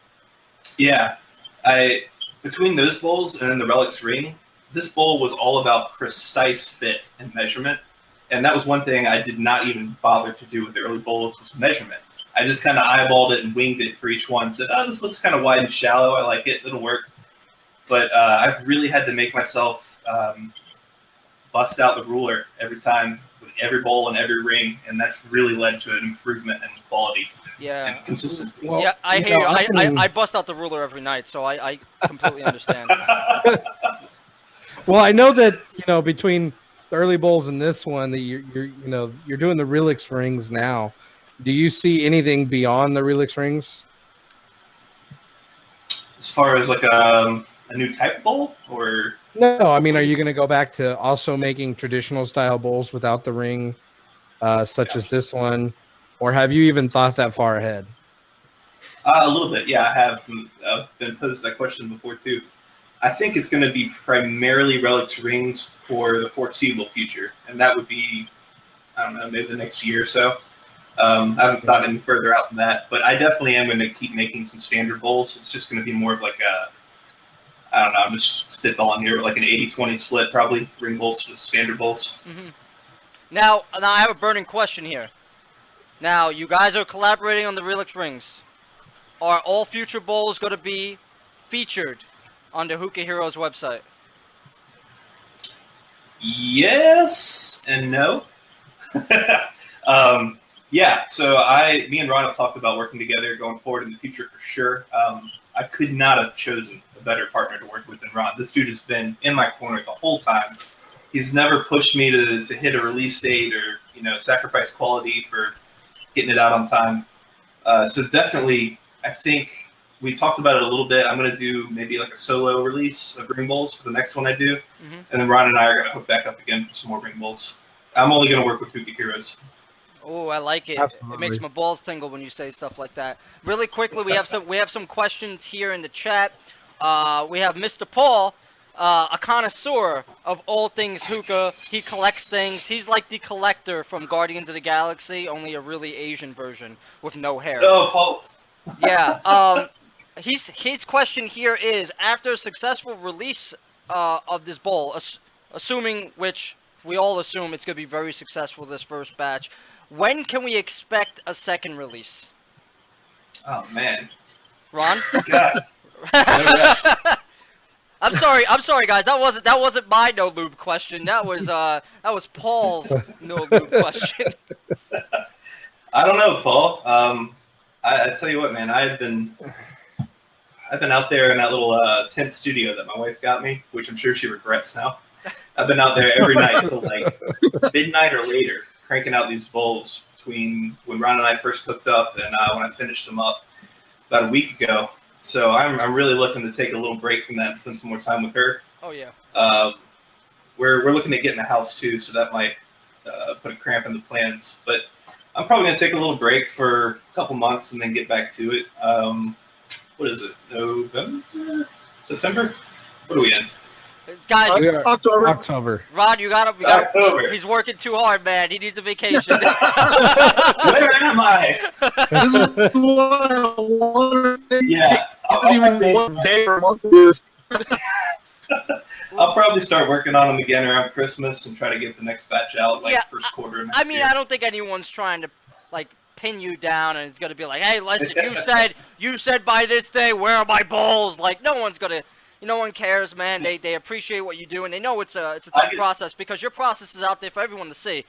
Yeah, between those bowls and then the Relix ring, this bowl was all about precise fit and measurement. And that was one thing I did not even bother to do with the early bowls, was measurement. I just kind of eyeballed it and winged it for each one. Said, oh, this looks kind of wide and shallow. I like it. It'll work. But I've really had to make myself bust out the ruler every time with every bowl and every ring. And that's really led to an improvement in quality and consistency. Well, yeah, I hear you. I bust out the ruler every night, so I completely understand. Well, I know that, between the early bowls and this one, that you're doing the Relix rings now. Do you see anything beyond the Relix rings? As far as like a new type of bowl, or no? I mean, are you going to go back to also making traditional style bowls without the ring, such as this one, or have you even thought that far ahead? A little bit, yeah. I have been posed that question before too. I think it's going to be primarily Relix rings for the foreseeable future, and that would be, I don't know, maybe the next year or so. I haven't thought any further out than that, but I definitely am going to keep making some standard bowls. It's just going to be more of like I don't know, I'm just spitballing here, but like an 80-20 split probably, ring bowls to standard bowls. Mm-hmm. Now I have a burning question here. Now, you guys are collaborating on the Relix rings. Are all future bowls going to be featured on the Hookah Heroes website? Yes and no. Yeah, so me and Ron have talked about working together going forward in the future for sure. I could not have chosen a better partner to work with than Ron. This dude has been in my corner the whole time. He's never pushed me to hit a release date or sacrifice quality for getting it out on time. So definitely, I think we talked about it a little bit. I'm going to do maybe like a solo release of ring bowls for the next one I do. Mm-hmm. And then Ron and I are going to hook back up again for some more ring bowls. I'm only going to work with Hookah Heroes. Oh, I like it. Absolutely. It makes my balls tingle when you say stuff like that. Really quickly, we have some questions here in the chat. We have Mr. Paul, a connoisseur of all things hookah. He collects things. He's like the collector from Guardians of the Galaxy, only a really Asian version with no hair. Oh, Paul. Yeah. His question here is, after a successful release of this bowl, assuming, which we all assume it's going to be very successful, this first batch, when can we expect a second release? Oh, man. Ron? God. I'm sorry, guys. That wasn't my no lube question. That was Paul's no lube question. I don't know, Paul. I tell you what, man. I've been out there in that little tent studio that my wife got me, which I'm sure she regrets now. I've been out there every night till like midnight or later, cranking out these bowls between when Ron and I first hooked up and when I finished them up about a week ago. So I'm really looking to take a little break from that and spend some more time with her. Oh yeah. We're looking at getting a house too, so that might put a cramp in the plans. But I'm probably gonna take a little break for a couple months and then get back to it. What is it? November? September? What are we in? Guys, October. October. Rod, you got him. October. He's working too hard, man. He needs a vacation. Where am I? This is what I want to Yeah, even one day or a month is. I'll probably start working on them again around Christmas and try to get the next batch out like first quarter next I mean, year. I don't think anyone's trying to like pin you down and it's gonna be like, hey, listen, you said by this day, where are my balls? Like, no one cares, man. They appreciate what you do and they know it's a tough process because your process is out there for everyone to see.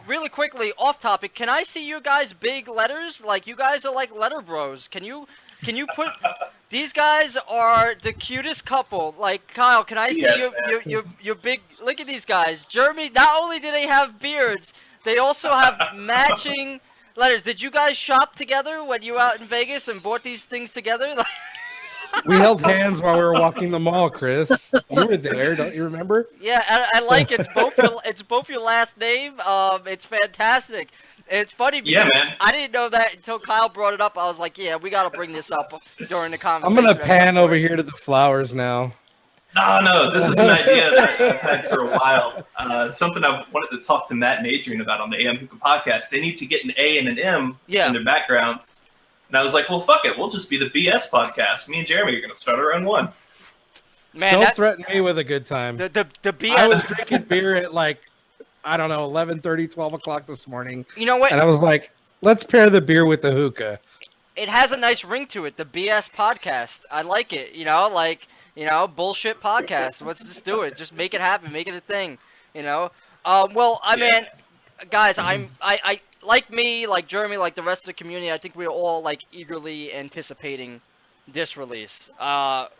Really quickly, off topic, can I see you guys big letters? Like, you guys are like letter bros. Can you put these guys are the cutest couple. Like, Kyle, can I see your big look at these guys. Jeremy, not only do they have beards, they also have matching letters. Did you guys shop together when you were out in Vegas and bought these things together? We held hands while we were walking the mall, Chris. You were there, don't you remember? Yeah, I like it's both your last name. It's fantastic. It's funny because I didn't know that until Kyle brought it up. I was like, yeah, we got to bring this up during the conversation. I'm gonna pan over here to the flowers now. No, this is an idea that I've had for a while. Something I wanted to talk to Matt and Adrian about on the AM Hookah podcast. They need to get an A and an M in their backgrounds. And I was like, well, fuck it. We'll just be the BS podcast. Me and Jeremy are going to start our own one. Man, don't threaten me with a good time. The BS. I was drinking beer at like, I don't know, 11:30, 12 o'clock this morning. You know what? And I was like, let's pair the beer with the hookah. It has a nice ring to it, the BS podcast. I like it, bullshit podcast. Let's just do it. Just make it happen. Make it a thing, mean, guys, I like me, like Jeremy, like the rest of the community, I think we're all like eagerly anticipating this release.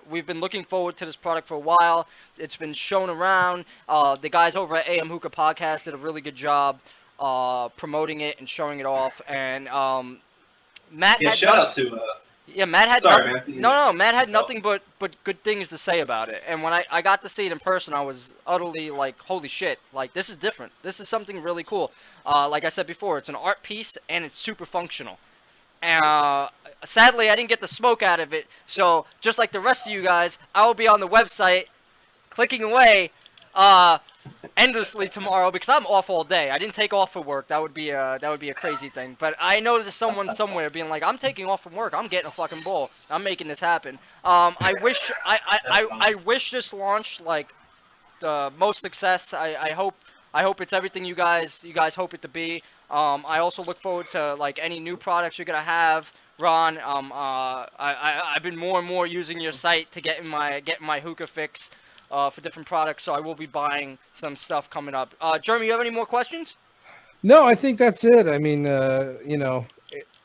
We've been looking forward to this product for a while. It's been shown around. The guys over at AM Hookah Podcast did a really good job promoting it and showing it off. And Matt had shout out to Matt had Matt had No. nothing but good things to say about it. And when I got to see it in person, I was utterly like, holy shit, like this is different. This is something really cool. Like I said before, it's an art piece and it's super functional. Sadly, I didn't get the smoke out of it. So just like the rest of you guys, I will be on the website clicking away endlessly tomorrow because I'm off all day. I didn't take off for work. That would be a crazy thing. But I know there's someone somewhere being like, I'm taking off from work. I'm getting a fucking bowl. I'm making this happen. I wish this launched like the most success. I hope it's everything you guys hope it to be. I also look forward to like any new products you're gonna have, Ron. I've been more and more using your site to get my hookah fix. For different products, so I will be buying some stuff coming up. Jeremy, you have any more questions? No, I think that's it. I mean,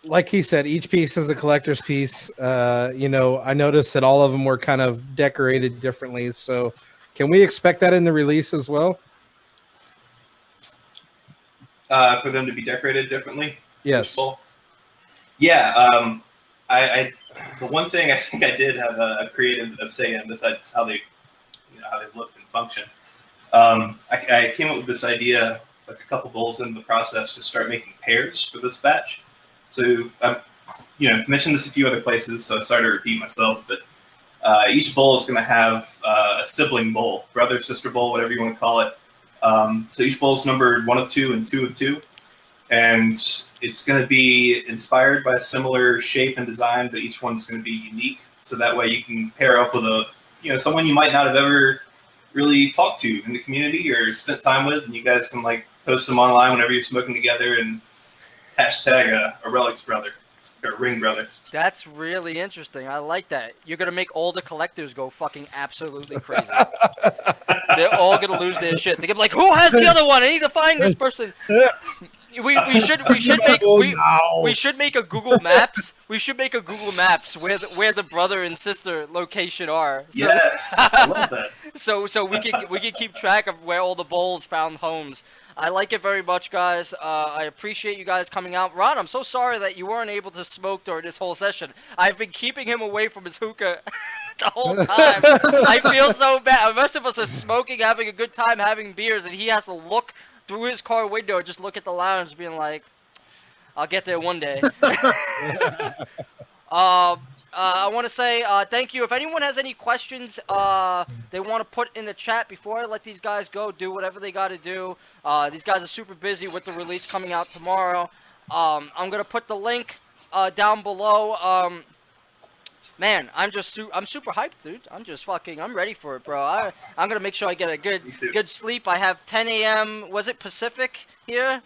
like he said, each piece is a collector's piece. I noticed that all of them were kind of decorated differently. So can we expect that in the release as well? For them to be decorated differently? Yes. Yeah. The one thing I think I did have a creative say in besides how they look and function. I came up with this idea like a couple goals in the process to start making pairs for this batch. So I've mentioned this a few other places, so sorry to repeat myself, but each bowl is going to have a sibling bowl, brother, sister bowl, whatever you want to call it. So each bowl is numbered 1 of 2 and 2 of 2. And it's going to be inspired by a similar shape and design, but each one's going to be unique. So that way you can pair up with someone you might not have ever really talked to in the community or spent time with, and you guys can like post them online whenever you're smoking together and hashtag a Relix brother or Ring brother. That's really interesting. I like that. You're gonna make all the collectors go fucking absolutely crazy. They're all gonna lose their shit. They're gonna be like, "Who has the other one? I need to find this person." We should make a Google Maps. We should make a Google Maps where the brother and sister location are. So, yes, I love that. So we can keep track of where all the bowls found homes. I like it very much, guys. I appreciate you guys coming out. Ron, I'm so sorry that you weren't able to smoke during this whole session. I've been keeping him away from his hookah the whole time. I feel so bad. The rest of us are smoking, having a good time, having beers, and he has to look through his car window and just look at the lounge being like, I'll get there one day. I want to say thank you. If anyone has any questions they want to put in the chat before I let these guys go, do whatever they got to do. These guys are super busy with the release coming out tomorrow. I'm going to put the link down below. Man, I'm super hyped, dude. I'm ready for it, bro. I'm going to make sure I get a good sleep. I have 10 a.m. Was it Pacific here?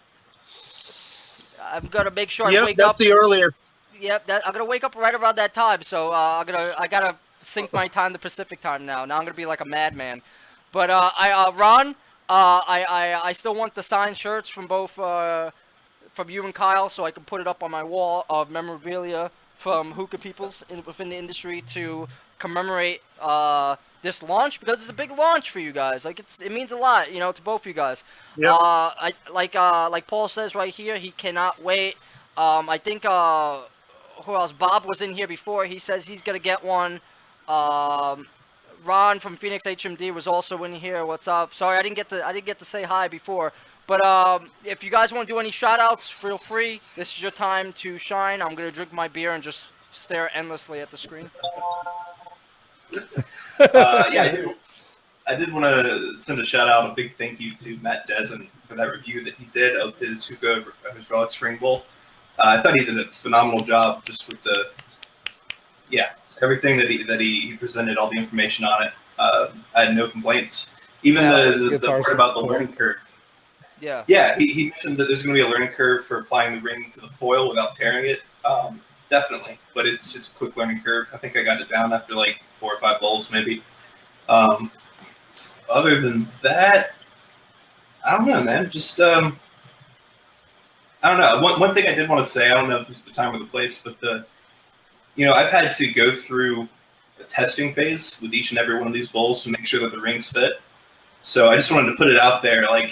I'm going to make sure I wake up. Yep, that's the earlier. Yep, I'm gonna wake up right around that time, so I gotta sync my time to Pacific time now. Now I'm gonna be like a madman. But Ron, I still want the signed shirts from both from you and Kyle, so I can put it up on my wall of memorabilia from hookah peoples within the industry to commemorate this launch, because it's a big launch for you guys. Like it means a lot, you know, to both of you guys. Yep. Like Paul says right here, he cannot wait. I think who else? Bob was in here before. He says he's gonna get one. Ron from Phoenix HMD was also in here. What's up? Sorry, I didn't get to say hi before. But if you guys want to do any shout outs, feel free. This is your time to shine. I'm gonna drink my beer and just stare endlessly at the screen. Yeah, I did want to send a shout out, a big thank you to Matt Dezen for that review that he did of his hookah, his Relix Spring Bowl. I thought he did a phenomenal job just with everything that he presented, all the information on it. I had no complaints. Even the part about the learning curve. Yeah. Yeah, he mentioned that there's going to be a learning curve for applying the ring to the foil without tearing it. Definitely, but it's a quick learning curve. I think I got it down after like 4 or 5 bowls, maybe. Other than that, I don't know, man. Just I don't know. One thing I did want to say, I don't know if this is the time or the place, but I've had to go through a testing phase with each and every one of these bowls to make sure that the rings fit. So I just wanted to put it out there, like,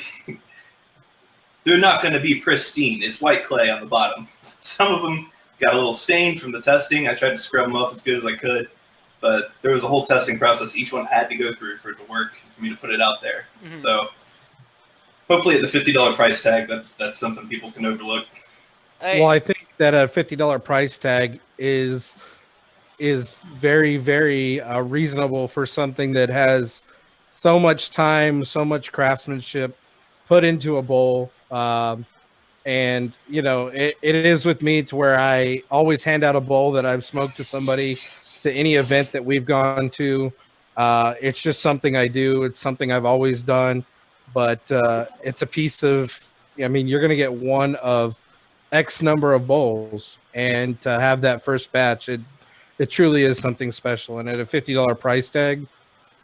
they're not going to be pristine. It's white clay on the bottom. Some of them got a little stain from the testing. I tried to scrub them up as good as I could, but there was a whole testing process each one had to go through for it to work, for me to put it out there. Mm-hmm. So hopefully at the $50 price tag, that's something people can overlook. Hey. Well, I think that a $50 price tag is very, very reasonable for something that has so much time, so much craftsmanship put into a bowl. And, it is with me to where I always hand out a bowl that I've smoked to somebody to any event that we've gone to. It's just something I do. It's something I've always done. But it's a piece of, you're going to get one of X number of bowls. And to have that first batch, it truly is something special. And at a $50 price tag,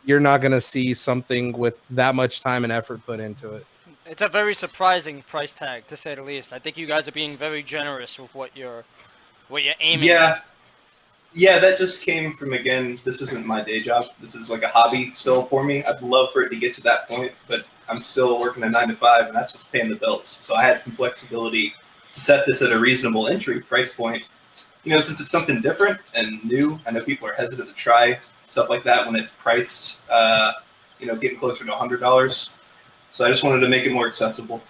you're not going to see something with that much time and effort put into it. It's a very surprising price tag, to say the least. I think you guys are being very generous with what you're aiming at. Yeah, that just came from, again, this isn't my day job. This is like a hobby still for me. I'd love for it to get to that point, but I'm still working a 9 to 5, and that's what's paying the bills. So I had some flexibility to set this at a reasonable entry price point. Since it's something different and new, I know people are hesitant to try stuff like that when it's priced, getting closer to $100. So I just wanted to make it more accessible.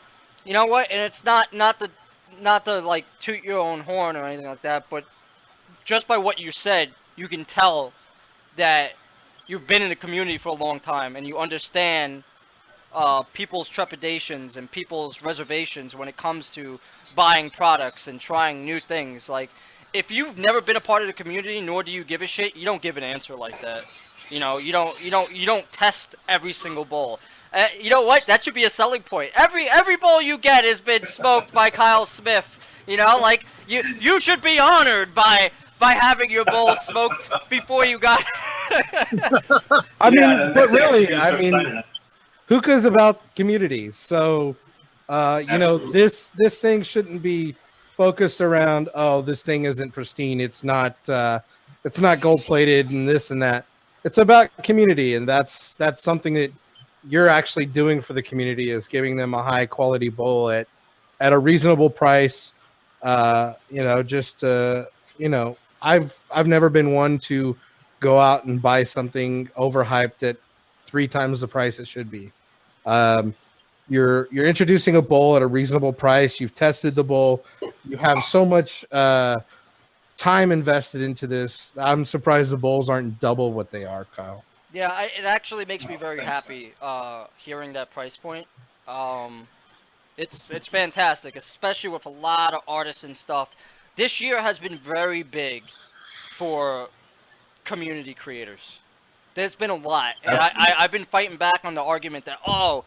You know what? And it's not to like toot your own horn or anything like that, but just by what you said, you can tell that you've been in the community for a long time and you understand people's trepidations and people's reservations when it comes to buying products and trying new things. Like, if you've never been a part of the community, nor do you give a shit, you don't give an answer like that. You don't test every single bowl. You know what? That should be a selling point. Every bowl you get has been smoked by Kyle Smith. Like you should be honored by having your bowl smoked before you got. Hookah's about community, so this thing shouldn't be focused around, oh, this thing isn't pristine. It's not gold plated and this and that. It's about community, and that's something that you're actually doing for the community, is giving them a high quality bowl at a reasonable price. I've never been one to go out and buy something overhyped at 3 times the price it should be. You're introducing a bowl at a reasonable price. You've tested the bowl. You have so much time invested into this. I'm surprised the bowls aren't double what they are, Kyle. Yeah, it actually makes me Oh, very thanks. happy hearing that price point. It's fantastic, especially with a lot of artists and stuff. This year has been very big for community creators. There's been a lot, and Absolutely. I've been fighting back on the argument that, oh,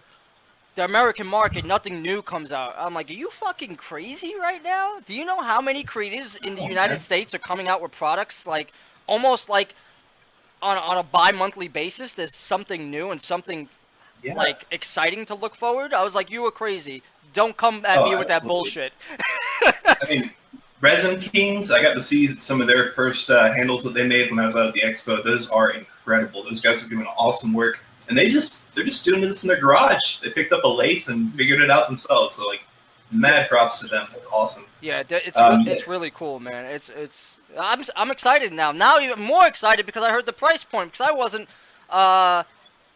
the American market, nothing new comes out. I'm like, are you fucking crazy right now? Do you know how many creators in the Oh, United man. States are coming out with products like almost like on a bi-monthly basis? There's something new and something Yeah. like exciting to look forward. I was like, you were crazy. Don't come at Oh, me with that absolutely. bullshit. I mean, Resin Kings, I got to see some of their first handles that they made when I was out at the expo. Those are incredible. Those guys are doing awesome work. And they're just doing this in their garage. They picked up a lathe and figured it out themselves. So, like, mad props to them. That's awesome. Yeah, Um, it's really cool, man. I'm excited now. Now even more excited because I heard the price point because I wasn't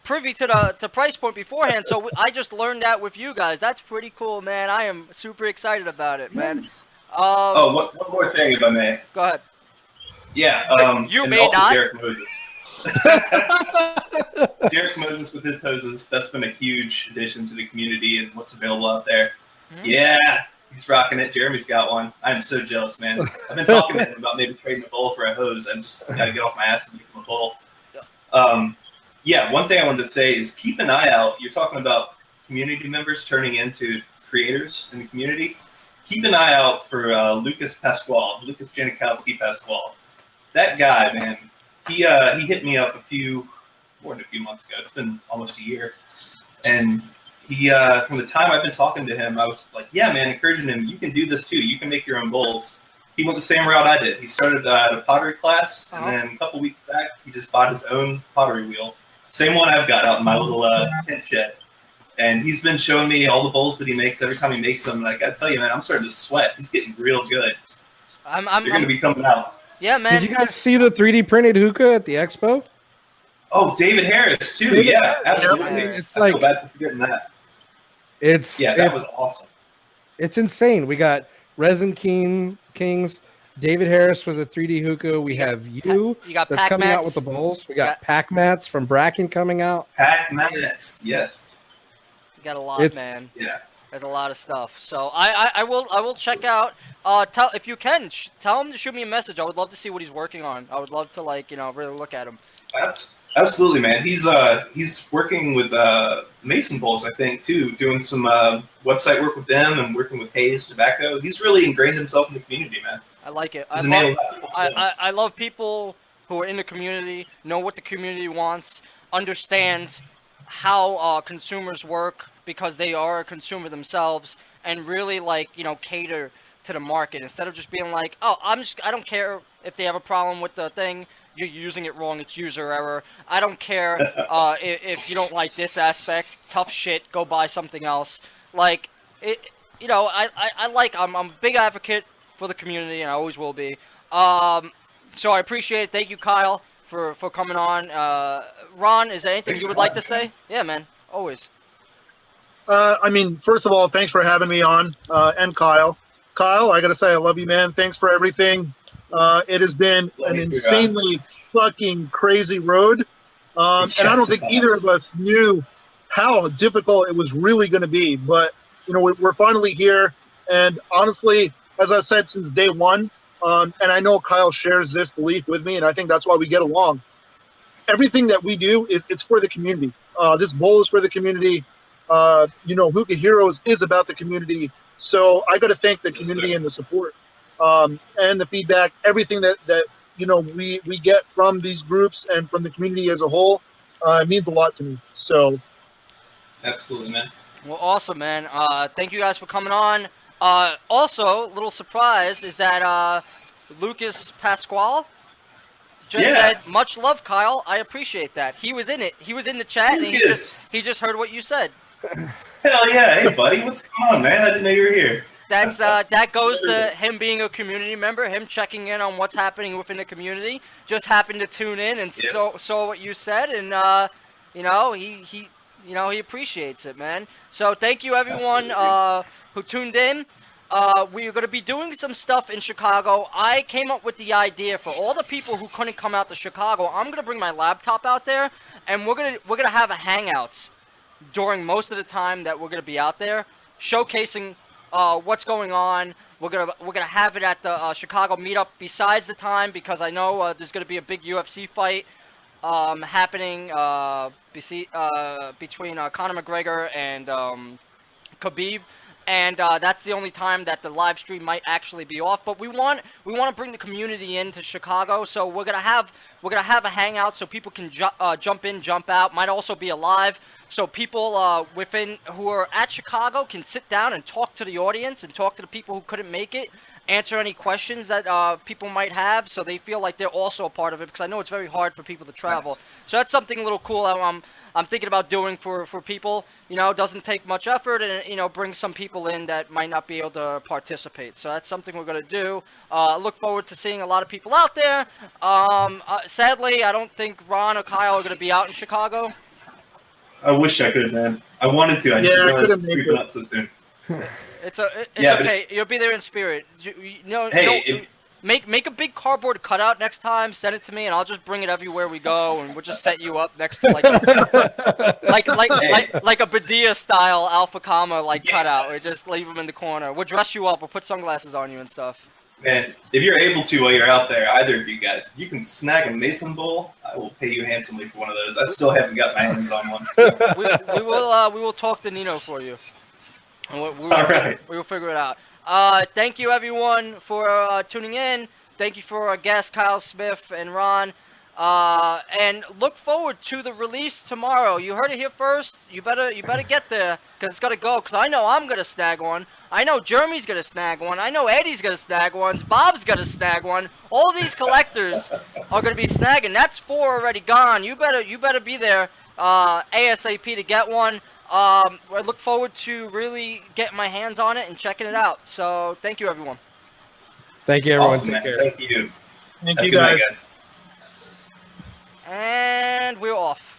privy to the price point beforehand. So I just learned that with you guys. That's pretty cool, man. I am super excited about it, man. Nice. Oh, one more thing, if I may. Go ahead. Yeah, You and may also not. Derek Moses. Derek Moses with his hoses, that's been a huge addition to the community and what's available out there. Mhm. Yeah, he's rocking it. Jeremy's got one. I'm so jealous, man. I've been talking to him about maybe trading a bowl for a hose. I just got to get off my ass and give him a bowl. Yeah, one thing I wanted to say is keep an eye out. You're talking about community members turning into creators in the community. Keep an eye out for Lucas Janikowski Pasquale. That guy, man, he hit me up more than a few months ago. It's been almost a year. And he, from the time I've been talking to him, I was like, yeah, man, encouraging him, you can do this too. You can make your own bowls. He went the same route I did. He started at a pottery class, and then a couple weeks back, he just bought his own pottery wheel. Same one I've got out in my little tent shed. And he's been showing me all the bowls that he makes every time he makes them. And I gotta tell you, man, I'm starting to sweat. He's getting real good. They're going to be coming out. Yeah, man. Did you guys see the 3D printed hookah at the expo? Oh, David Harris too. David Yeah, Harris, absolutely. I mean, it's I like feel bad for forgetting that. it's That was awesome. It's insane. We got Resin Kings, David Harris with a 3D hookah. We have You got that's pack coming out mats. with the bowls. We got pack mats from Bracken coming out. Pack Magnets, yes. You got a lot, It's- man. Yeah. There's a lot of stuff. So I will check out. Tell if you can tell him to shoot me a message. I would love to see what he's working on. I would love to really look at him. Absolutely, man. He's working with Mason Bowls, I think, too, doing some website work with them and working with Hayes Tobacco. He's really ingrained himself in the community, man. I like it. He's a nail of people. I love people who are in the community, know what the community wants, understands how consumers work because they are a consumer themselves, and really cater to the market instead of just being like, oh, I don't care if they have a problem with the thing. You're using it wrong. It's user error. I don't care if you don't like this aspect. Tough shit. Go buy something else. Like it. I'm a big advocate for the community, and I always will be. So I appreciate it. Thank you, Kyle, for coming on. Ron, is there anything Thanks you would for like to having say? Yeah, man. Always. I mean, first of all, thanks for having me on, and Kyle. Kyle, I got to say, I love you, man. Thanks for everything. It has been an insanely fucking crazy road. And I don't think either of us knew how difficult it was really going to be. But, we're finally here. And honestly, as I've said since day one, and I know Kyle shares this belief with me, and I think that's why we get along. Everything that we do it's for the community. This bowl is for the community. Hookah Heroes is about the community. So I got to thank the community and the support and the feedback, everything that we get from these groups and from the community as a whole. It means a lot to me. So Absolutely, man. Well, awesome, man. Thank you guys for coming on. Also, little surprise is that Lucas Pasquale just said, "Much love, Kyle. I appreciate that." He was in it. He was in the chat, and he just heard what you said. Hell yeah. Hey, buddy. What's going on, man? I didn't know you were here. That's that goes to him being a community member, him checking in on what's happening within the community. Just happened to tune in and saw what you said, and he appreciates it, man. So thank you everyone who tuned in. we're going to be doing some stuff in Chicago. I came up with the idea for all the people who couldn't come out to Chicago. I'm going to bring my laptop out there, and we're gonna have a hangouts during most of the time that we're going to be out there, showcasing what's going on. We're gonna have it at the Chicago meetup besides the time, because I know there's going to be a big UFC fight happening between Conor McGregor and Khabib. And that's the only time that the live stream might actually be off. But we want to bring the community into Chicago, so we're gonna have a hangout so people can jump in, jump out. Might also be a live, so people who are at Chicago can sit down and talk to the audience and talk to the people who couldn't make it, answer any questions that people might have, so they feel like they're also a part of it. Because I know it's very hard for people to travel. Nice. So that's something a little cool. I'm thinking about doing for people. You know, it doesn't take much effort, and, you know, bring some people in that might not be able to participate. So that's something we're going to do. Look forward to seeing a lot of people out there. Sadly, I don't think Ron or Kyle are going to be out in Chicago. I wish I could, man. I wanted to. I just realized it's creeping up so soon. It's okay. You'll be there in spirit. Make a big cardboard cutout next time. Send it to me, and I'll just bring it everywhere we go, and we'll just set you up next to like a Badia style Alpha Kama cutout. We just leave them in the corner. We'll dress you up. We'll put sunglasses on you and stuff. Man, if you're able to while you're out there, either of you guys, if you can snag a mason bowl, I will pay you handsomely for one of those. I still haven't got my hands on one. we will talk to Nino for you. And all right. We will figure it out. Thank you everyone for tuning in. Thank you for our guests Kyle Smith and Ron. And look forward to the release tomorrow. You heard it here first. You better get there, because it's gotta go. Because I know I'm gonna snag one. I know Jeremy's gonna snag one. I know Eddie's gonna snag one. Bob's gonna snag one. All these collectors are gonna be snagging. That's 4 already gone. You better be there ASAP to get one. I look forward to really getting my hands on it and checking it out. So thank you everyone. Thank you everyone. Awesome, Take care. Thank you. Thank you guys. Night, guys. And we're off.